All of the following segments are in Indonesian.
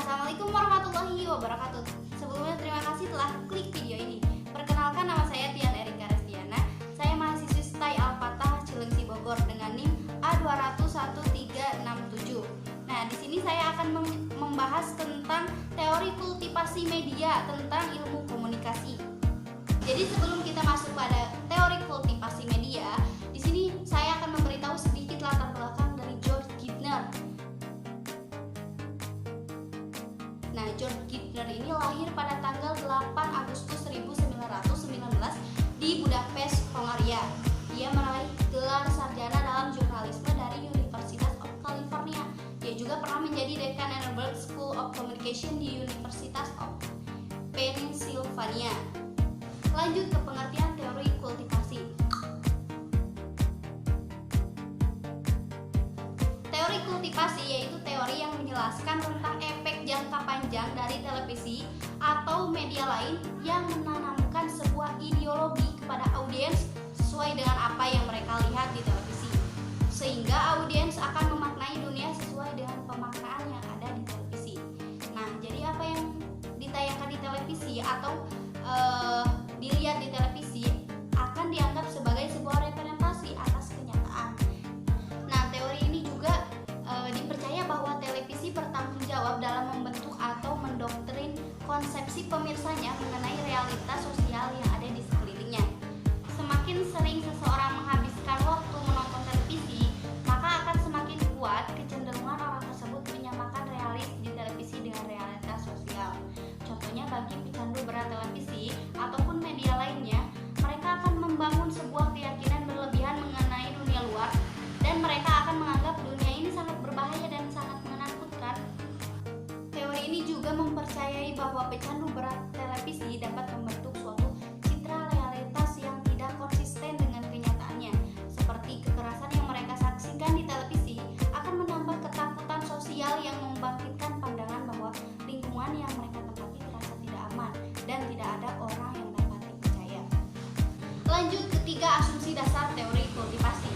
Assalamualaikum warahmatullahi wabarakatuh. Sebelumnya terima kasih telah klik video ini. Perkenalkan, nama saya Tian Erika Restiana. Saya mahasiswi STAI Al-Fatah Cilengsi Bogor dengan NIM A2011367. Nah, di sini saya akan membahas tentang teori kultivasi media tentang ilmu komunikasi. Jadi sebelum kita masuk pada teori kultivasi media, di sini saya akan memberitahu sedikit latar belakang dari George Gardner. Nah, George Gardner ini lahir pada tanggal 8 Agustus 1919 di Budapest, Hongaria. Dia meraih gelar sarjana dalam jurnalisme dari University of California. Dia juga pernah menjadi dekan Annenberg School of Communication di University of Pennsylvania. Lanjut ke pengertian teori kultivasi. Teori kultivasi yaitu teori yang menjelaskan tentang efek jangka panjang dari televisi atau media lain yang menanamkan sebuah ideologi kepada audiens sesuai dengan apa yang mereka lihat di televisi, sehingga audiens akan memaknai dunia sesuai dengan pemaknaan yang ada di televisi. Nah, jadi apa yang ditayangkan di televisi atau dilihat di televisi akan dianggap sebagai sebuah representasi atas kenyataan. Nah, teori ini juga dipercaya bahwa televisi bertanggung jawab dalam membentuk atau mendoktrin konsepsi pemirsanya mengenai realitas sosial yang ada di sekelilingnya. Semakin sering seseorang menghabiskan waktu menonton televisi, maka akan semakin kuat kecenderungan orang tersebut menyamakan realis di televisi dengan realitas sosial. Contohnya, bagi pecandu berat televisi ataupun media lainnya, mereka akan membangun sebuah keyakinan berlebihan mengenai dunia luar, dan mereka akan menganggap dunia ini sangat berbahaya dan sangat menakutkan. Teori ini juga mempercayai bahwa pecandu berat televisi dapat membentuk suatu citra realitas yang tidak konsisten dengan kenyataannya, seperti kekerasan yang mereka saksikan di televisi akan menambah ketakutan sosial yang membangkitkan pandangan bahwa lingkungan yang mereka tempati terasa tidak aman dan tidak ada orang yang dapat dipercaya. Lanjut ke 3 asumsi dasar teori kultivasi.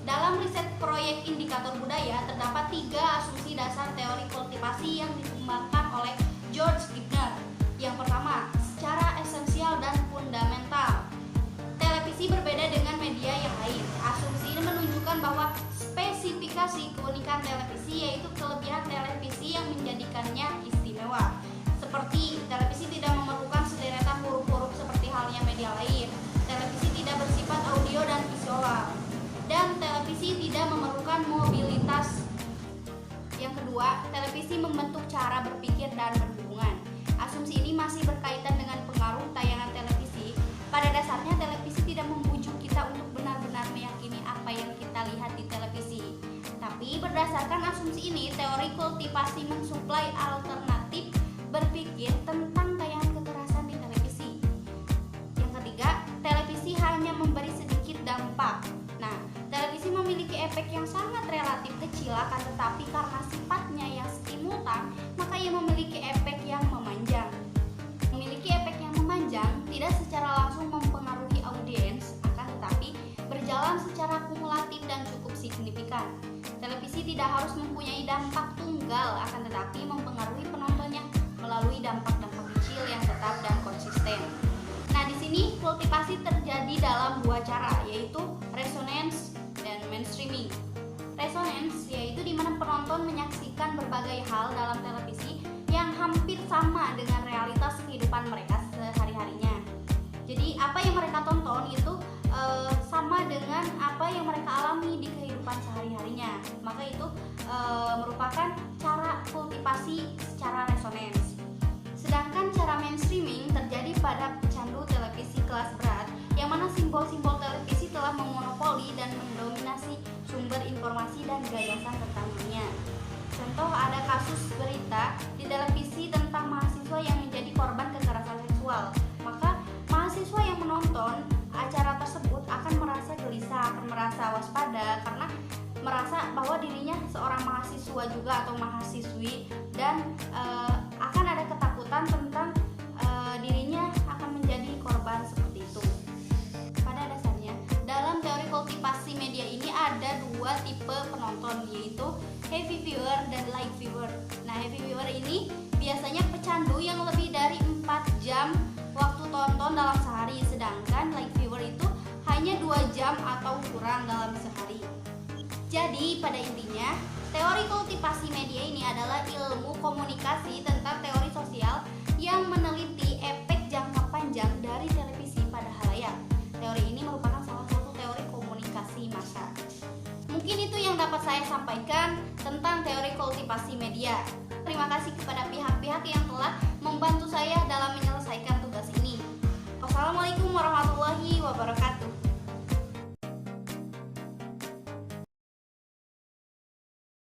Dalam riset proyek indikator budaya, terdapat 3 asumsi dasar teori kultivasi yang dikembangkan oleh George Gardner. Yang pertama, secara esensial dan fundamental, televisi berbeda dengan media yang lain. Asumsi ini menunjukkan bahwa spesifikasi keunikan televisi yaitu kelebihan televisi yang menjadikannya istimewa. Seperti televisi tidak memerlukan sederetan huruf-huruf seperti halnya media lain. Televisi tidak bersifat audio dan visual. Dan televisi tidak memerlukan mobilitas. Yang kedua, televisi membentuk cara berpikir dan berhubungan. Asumsi ini masih berkaitan dengan pengaruh tayangan televisi. Pada dasarnya, televisi tidak membujuk kita untuk benar-benar meyakini apa yang kita lihat di televisi. Tapi berdasarkan asumsi ini, teori kultivasi mensuplai alternatif berpikir tentang tayangan kekerasan di televisi. Yang ketiga, televisi hanya memberi sedikit dampak. Nah, televisi memiliki efek yang sangat relatif kecil, akan tetapi karena sifatnya yang simultan, maka ia memiliki efek yang memanjang. Memiliki efek yang memanjang tidak secara langsung mempengaruhi audiens, akan tetapi berjalan secara kumulatif dan cukup signifikan. Televisi tidak harus mempunyai dampak tunggal, akan tetapi mempengaruhi penontonnya melalui dampak-dampak kecil yang tetap dan konsisten. Nah, di sini kultivasi terjadi dalam 2 cara, yaitu resonance dan mainstreaming. Resonance yaitu di mana penonton menyaksikan berbagai hal dalam televisi yang hampir sama dengan realitas kehidupan mereka sehari-harinya. Jadi apa yang mereka tonton itu sama dengan apa yang mereka alami di kehidupan sehari-harinya. Maka itu merupakan cara kultivasi secara resonance. Sedangkan cara mainstreaming terjadi pada pecandu televisi kelas berat, yang mana simbol-simbol televisi telah memonopoli dan mendominasi sumber informasi dan gagasan tentang dunia. Contoh, ada kasus berita di televisi tentang mahasiswa yang menjadi korban kekerasan seksual. Maka mahasiswa yang menonton acara tersebut akan merasa gelisah, akan merasa waspada karena merasa bahwa dirinya seorang mahasiswa juga atau mahasiswi, dan akan ada ketakutan tentang dirinya akan menjadi korban seperti itu. Pada dasarnya, dalam teori kultivasi media ini ada 2 dua tipe penonton, yaitu heavy viewer dan light viewer. Nah, heavy viewer ini biasanya pecandu yang lebih dari 4 jam waktu tonton dalam sehari, sedangkan light viewer itu hanya 2 jam atau kurang dalam sehari. Jadi pada intinya, teori kultivasi media ini adalah ilmu komunikasi tentang teori sosial yang meneliti efek jangka panjang dari televisi pada halayak. Teori ini merupakan salah satu teori komunikasi massa. Mungkin itu yang dapat saya sampaikan tentang teori kultivasi media. Terima kasih kepada pihak-pihak yang telah membantu saya dalam menyelesaikan tugas ini. Wassalamualaikum warahmatullahi wabarakatuh.